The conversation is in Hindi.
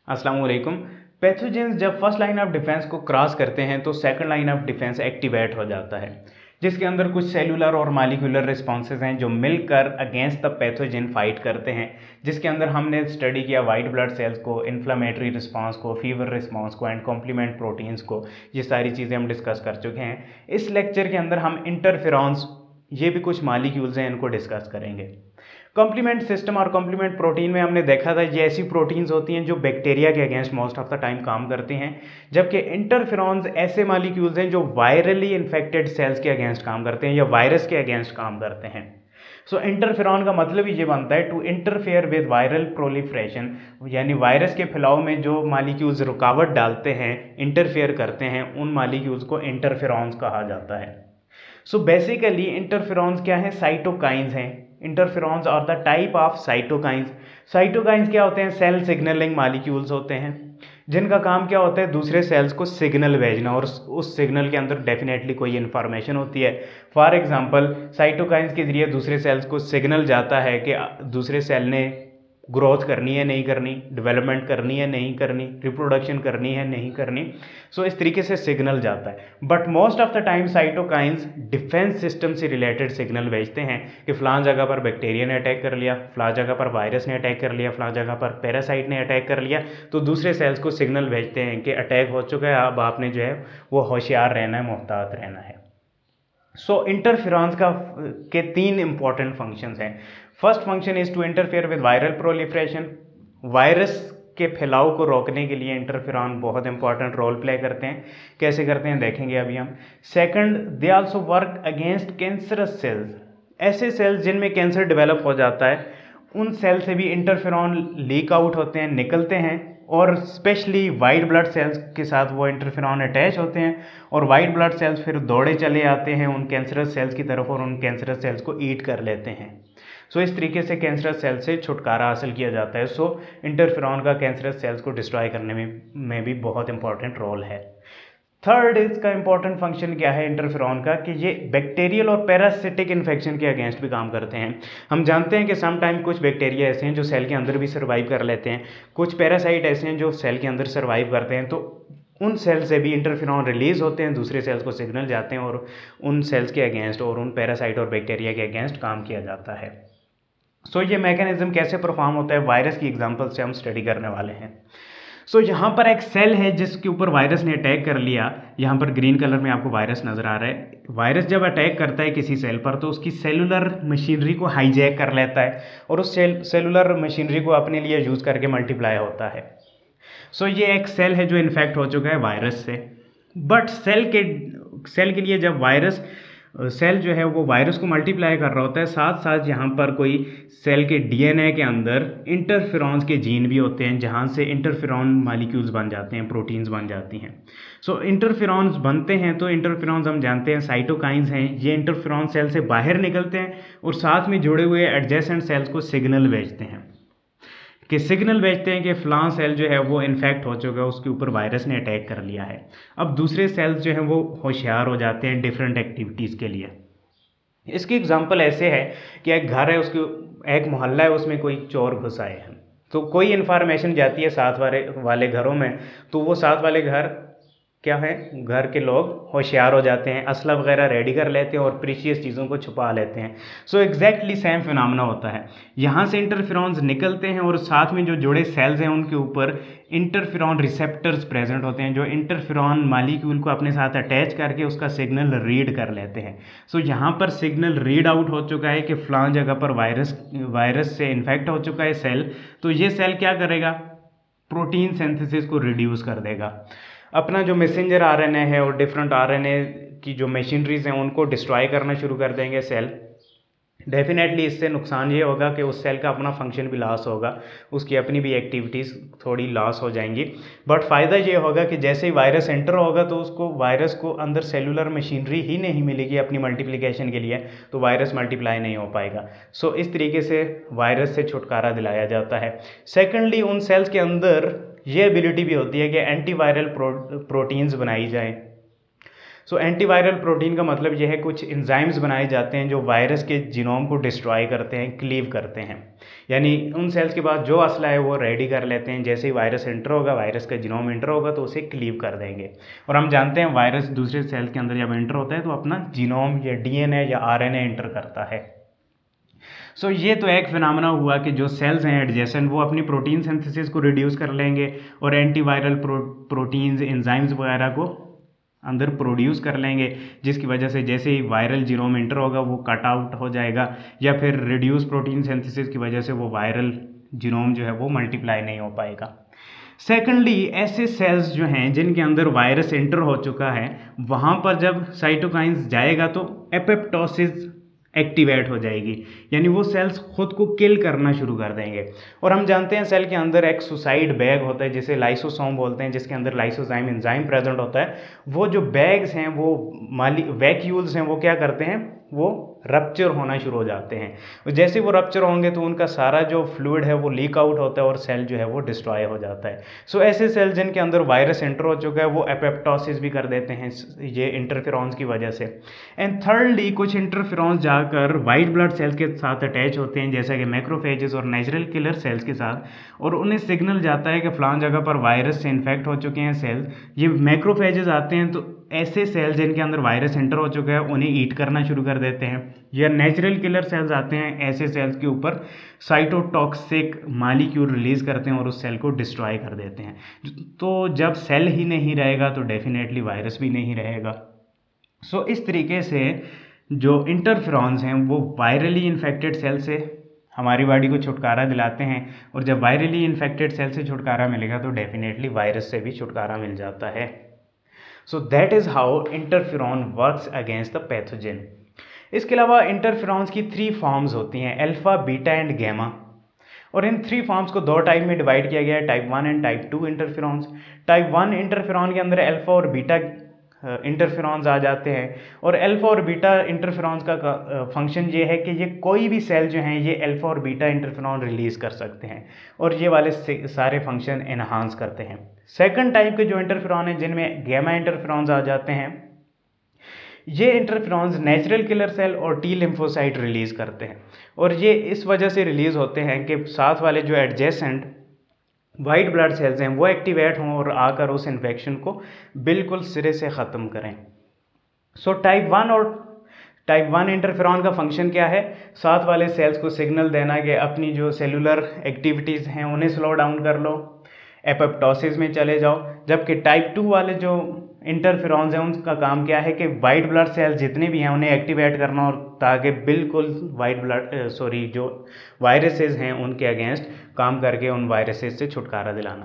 अस्सलाम वालेकुम। पैथोजेंस जब फर्स्ट लाइन ऑफ डिफेंस को क्रॉस करते हैं तो second line of defence activate हो जाता है, जिसके अंदर कुछ सेलुलर और मॉलिक्यूलर रिस्पॉन्सेज हैं जो मिलकर अगेंस्ट द पैथोजन फाइट करते हैं, जिसके अंदर हमने स्टडी किया वाइट ब्लड सेल्स को, इन्फ्लामेटरी रिस्पॉन्स को, फीवर रिस्पॉन्स को एंड कॉम्प्लीमेंट प्रोटीन्स को। ये सारी चीज़ें हम डिस्कस कर चुके हैं। इस लेक्चर के अंदर हम इंटरफेरॉन्स, ये भी कुछ मॉलिक्यूल्स हैं, इनको डिस्कस करेंगे। कॉम्प्लीमेंट सिस्टम और कॉम्प्लीमेंट प्रोटीन में हमने देखा था ये ऐसी प्रोटीन्स होती हैं जो बैक्टीरिया के against most of the time काम करती हैं, जबकि इंटरफेरॉन्स ऐसे मॉलिक्यूल्स हैं जो वायरली इन्फेक्टेड सेल्स के अगेंस्ट काम करते हैं या वायरस के अगेंस्ट काम करते हैं। सो इंटरफेरॉन का मतलब ही ये बनता है to interfere with viral proliferation, यानी वायरस के फैलाव में जो मॉलिक्यूल्स रुकावट डालते हैं, इंटरफेयर करते हैं, उन मॉलिक्यूल्स को इंटरफेरॉन्स कहा जाता है। सो बेसिकली इंटरफेरॉन्स क्या है? साइटोकाइंस हैं। इंटरफेरॉन्स और the type of cytokines. Cytokines क्या होते हैं? सेल सिग्नलिंग मॉलिक्यूल्स होते हैं, जिनका काम क्या होता है? दूसरे सेल्स को सिग्नल भेजना, और उस सिग्नल के अंदर डेफिनेटली कोई इन्फॉर्मेशन होती है। फॉर एग्जांपल साइटोकाइंस के जरिए दूसरे सेल्स को सिग्नल जाता है कि दूसरे सेल ने ग्रोथ करनी है नहीं करनी, डेवलपमेंट करनी है नहीं करनी, रिप्रोडक्शन करनी है नहीं करनी। सो इस तरीके से सिग्नल जाता है। But most of the time cytokines defence system से रिलेटेड सिग्नल भेजते हैं कि फलां जगह पर बैक्टीरिया ने अटैक कर लिया, फलां जगह पर वायरस ने अटैक कर लिया, फलां जगह पर पैरासाइट ने अटैक कर लिया, तो दूसरे सेल्स को सिग्नल भेजते हैं कि अटैक हो चुका है, अब आपने जो है वो होशियार रहना है, मोहतात रहना है। सो इंटरफेरॉन्स के तीन इंपॉर्टेंट फंक्शंस हैं। First function is to interfere with viral proliferation. Virus के फैलाव को रोकने के लिए इंटरफेरॉन बहुत इंपॉर्टेंट रोल प्ले करते हैं। कैसे करते हैं देखेंगे अभी हम। Second, they also work against cancerous cells. ऐसे सेल्स जिनमें कैंसर डेवलप हो जाता है, उन सेल से भी इंटरफेरॉन लीक आउट होते हैं, निकलते हैं, और स्पेशली वाइट ब्लड सेल्स के साथ वो इंटरफेरॉन अटैच होते हैं, और वाइट ब्लड सेल्स फिर दौड़े चले आते हैं उन कैंसरस सेल्स की तरफ और उन कैंसरस सेल्स को ईट कर लेते हैं। सो इस तरीके से कैंसरस सेल से छुटकारा हासिल किया जाता है। सो इंटरफेरॉन का कैंसरस सेल्स को डिस्ट्रॉय करने में भी बहुत इंपॉर्टेंट रोल है। थर्ड, इसका इंपॉर्टेंट फंक्शन क्या है इंटरफेरॉन का, कि ये बैक्टीरियल और पैरासिटिक इन्फेक्शन के अगेंस्ट भी काम करते हैं। हम जानते हैं कि सम टाइम कुछ बैक्टीरिया ऐसे हैं जो सेल के अंदर भी सर्वाइव कर लेते हैं, कुछ पैरासाइट ऐसे हैं जो सेल के अंदर सर्वाइव करते हैं, तो उन सेल से भी इंटरफेरॉन रिलीज होते हैं, दूसरे सेल्स को सिग्नल जाते हैं और उन सेल्स के अगेंस्ट और उन पैरासाइट और बैक्टीरिया के अगेंस्ट काम किया जाता है। सो ये मैकेनिज्म कैसे परफॉर्म होता है, वायरस की एग्जांपल से हम स्टडी करने वाले हैं। सो यहाँ पर एक सेल है जिसके ऊपर वायरस ने अटैक कर लिया। यहाँ पर ग्रीन कलर में आपको वायरस नज़र आ रहा है। वायरस जब अटैक करता है किसी सेल पर तो उसकी सेलुलर मशीनरी को हाईजैक कर लेता है और उस सेलुलर मशीनरी को अपने लिए यूज़ करके मल्टीप्लाई होता है। सो ये एक सेल है जो इन्फेक्ट हो चुका है वायरस से। बट सेल के लिए जब वायरस सेल जो है वो वायरस को मल्टीप्लाई कर रहा होता है, साथ साथ यहाँ पर कोई सेल के डीएनए के अंदर इंटरफेरॉन्स के जीन भी होते हैं, जहाँ से इंटरफेरॉन मॉलिक्यूल्स बन जाते हैं, प्रोटीन्स बन जाती हैं। सो इंटरफेरॉन्स बनते हैं तो इंटरफेरॉन्स हम जानते हैं साइटोकाइंस हैं। ये इंटरफेरॉन सेल से बाहर निकलते हैं और साथ में जुड़े हुए एडजेसेंट सेल्स को सिग्नल भेजते हैं कि फलां सेल जो है वो इन्फेक्ट हो चुका है, उसके ऊपर वायरस ने अटैक कर लिया है। अब दूसरे सेल्स जो हैं वो होशियार हो जाते हैं डिफरेंट एक्टिविटीज़ के लिए। इसकी एग्जांपल ऐसे है कि एक घर है, उसके एक मोहल्ला है, उसमें कोई चोर घुस आए हैं, तो कोई इन्फॉर्मेशन जाती है साथ वाले घरों में, तो वो साथ वाले घर क्या है, घर के लोग होशियार हो जाते हैं, असला वगैरह रेडी कर लेते हैं और प्रीशियस चीज़ों को छुपा लेते हैं। सो एग्जैक्टली सेम फिनोमेना होता है। यहाँ से इंटरफेरॉन्स निकलते हैं और साथ में जो जुड़े सेल्स हैं उनके ऊपर इंटरफेरॉन रिसेप्टर्स प्रेजेंट होते हैं, जो इंटरफेरॉन मॉलिक्यूल को अपने साथ अटैच करके उसका सिग्नल रीड कर लेते हैं। सो यहाँ पर सिग्नल रीड आउट हो चुका है कि फलां जगह पर वायरस से इन्फेक्ट हो चुका है सेल, तो ये सेल क्या करेगा? प्रोटीन सिंथेसिस को रिड्यूस कर देगा, अपना जो मैसेंजर आरएनए है और डिफरेंट आरएनए की जो मशीनरीज हैं उनको डिस्ट्रॉय करना शुरू कर देंगे सेल। डेफिनेटली इससे नुकसान ये होगा कि उस सेल का अपना फंक्शन भी लॉस होगा, उसकी अपनी भी एक्टिविटीज़ थोड़ी लॉस हो जाएंगी। बट फ़ायदा ये होगा कि जैसे ही वायरस एंटर होगा तो उसको वायरस को अंदर सेलुलर मशीनरी ही नहीं मिलेगी अपनी मल्टीप्लिकेशन के लिए, तो वायरस मल्टीप्लाई नहीं हो पाएगा। सो इस तरीके से वायरस से छुटकारा दिलाया जाता है। सेकेंडली, उन सेल्स के अंदर ये एबिलिटी भी होती है कि एंटीवायरल प्रोटीन्स बनाई जाए। सो एंटीवायरल प्रोटीन का मतलब यह है कुछ एंजाइम्स बनाए जाते हैं जो वायरस के जीनोम को डिस्ट्रॉय करते हैं, क्लीव करते हैं, यानी उन सेल्स के पास जो असला है वो रेडी कर लेते हैं। जैसे ही वायरस एंटर होगा, वायरस का जीनोम एंटर होगा तो उसे क्लीव कर देंगे। और हम जानते हैं वायरस दूसरे सेल के अंदर जब एंटर होता है तो अपना जीनोम या डीएनए या आरएनए एंटर करता है। सो ये तो एक फिनोमेना हुआ कि जो सेल्स हैं एडजेसेंट वो अपनी प्रोटीन सिंथेसिस को रिड्यूस कर लेंगे और एंटीवायरल प्रोटीन्स एंजाइम्स वगैरह को अंदर प्रोड्यूस कर लेंगे, जिसकी वजह से जैसे ही वायरल जीनोम एंटर होगा वो कट आउट हो जाएगा, या फिर रिड्यूस प्रोटीन सिंथेसिस की वजह से वो वायरल जीनोम जो है वो मल्टीप्लाई नहीं हो पाएगा। सेकेंडली, ऐसे सेल्स जो हैं जिनके अंदर वायरस एंटर हो चुका है वहाँ पर जब साइटोकाइंस जाएगा तो एपोप्टोसिस एक्टिवेट हो जाएगी, यानी वो सेल्स खुद को किल करना शुरू कर देंगे। और हम जानते हैं सेल के अंदर एक सुसाइड बैग होता है जिसे लाइसोसोम बोलते हैं, जिसके अंदर लाइसोजाइम एंजाइम प्रेजेंट होता है। वो जो बैग्स हैं वो वैक्यूल्स हैं, वो क्या करते हैं, वो रप्चर होना शुरू हो जाते हैं। जैसे वो रप्चर होंगे तो उनका सारा जो फ्लूइड है वो लीक आउट होता है और सेल जो है वो डिस्ट्रॉय हो जाता है। सो ऐसे सेल जिनके अंदर वायरस एंटर हो चुका है वो एपोप्टोसिस भी कर देते हैं ये इंटरफेरॉन्स की वजह से। एंड थर्डली, कुछ इंटरफेरॉन्स जाकर वाइट ब्लड सेल्स के साथ अटैच होते हैं जैसा कि मैक्रोफेजेस और नेचुरल किलर सेल्स के साथ, और उन्हें सिग्नल जाता है कि फलां जगह पर वायरस से इन्फेक्ट हो चुके हैं सेल्स। ये मैक्रोफेजेस आते हैं तो ऐसे सेल्स जिनके अंदर वायरस एंटर हो चुका है उन्हें ईट करना शुरू कर देते हैं, या नेचुरल किलर सेल्स आते हैं, ऐसे सेल्स के ऊपर साइटोटॉक्सिक मालिक्यूल रिलीज करते हैं और उस सेल को डिस्ट्रॉय कर देते हैं। तो जब सेल ही नहीं रहेगा तो डेफिनेटली वायरस भी नहीं रहेगा। सो इस तरीके से जो इंटरफेरॉन्स हैं वो वायरली इन्फेक्टेड सेल से हमारी बॉडी को छुटकारा दिलाते हैं, और जब वायरली इन्फेक्टेड सेल से छुटकारा मिलेगा तो डेफिनेटली वायरस से भी छुटकारा मिल जाता है। So that is how interferon works against the pathogen. इसके अलावा इंटरफेरॉन्स की 3 फॉर्म्स होती हैं, अल्फा, बीटा एंड गैमा, और इन 3 फॉर्म्स को 2 टाइप में डिवाइड किया गया है, type 1 and type 2 interferons. Type 1 interferon के अंदर अल्फा और बीटा इंटरफेरॉन्स आ जाते हैं, और अल्फा और बीटा इंटरफेरॉन्स का फंक्शन ये है कि ये कोई भी सेल जो हैं ये अल्फा और बीटा इंटरफेरॉन रिलीज कर सकते हैं, और ये वाले सारे फंक्शन एनहांस करते हैं। सेकंड टाइप के जो इंटरफेरॉन हैं जिनमें गैमा इंटरफेरॉन्स आ जाते हैं, ये इंटरफेरॉन्स नेचुरल किलर सेल और टी लिम्फोसाइट रिलीज करते हैं, और ये इस वजह से रिलीज होते हैं कि साथ वाले जो एडजेसेंट वाइट ब्लड सेल्स हैं वो एक्टिवेट हों और आकर उस इन्फेक्शन को बिल्कुल सिरे से ख़त्म करें। सो टाइप 1 इंटरफेरॉन का फंक्शन क्या है, साथ वाले सेल्स को सिग्नल देना कि अपनी जो सेलुलर एक्टिविटीज़ हैं उन्हें स्लो डाउन कर लो, एपोप्टोसिस में चले जाओ। जबकि टाइप 2 वाले जो इंटरफेरॉन्स हैं उनका काम क्या है कि वाइट ब्लड सेल्स जितने भी हैं उन्हें एक्टिवेट करना, और ताकि बिल्कुल जो वायरसेस हैं उनके अगेंस्ट काम करके उन वायरसेस से छुटकारा दिलाना।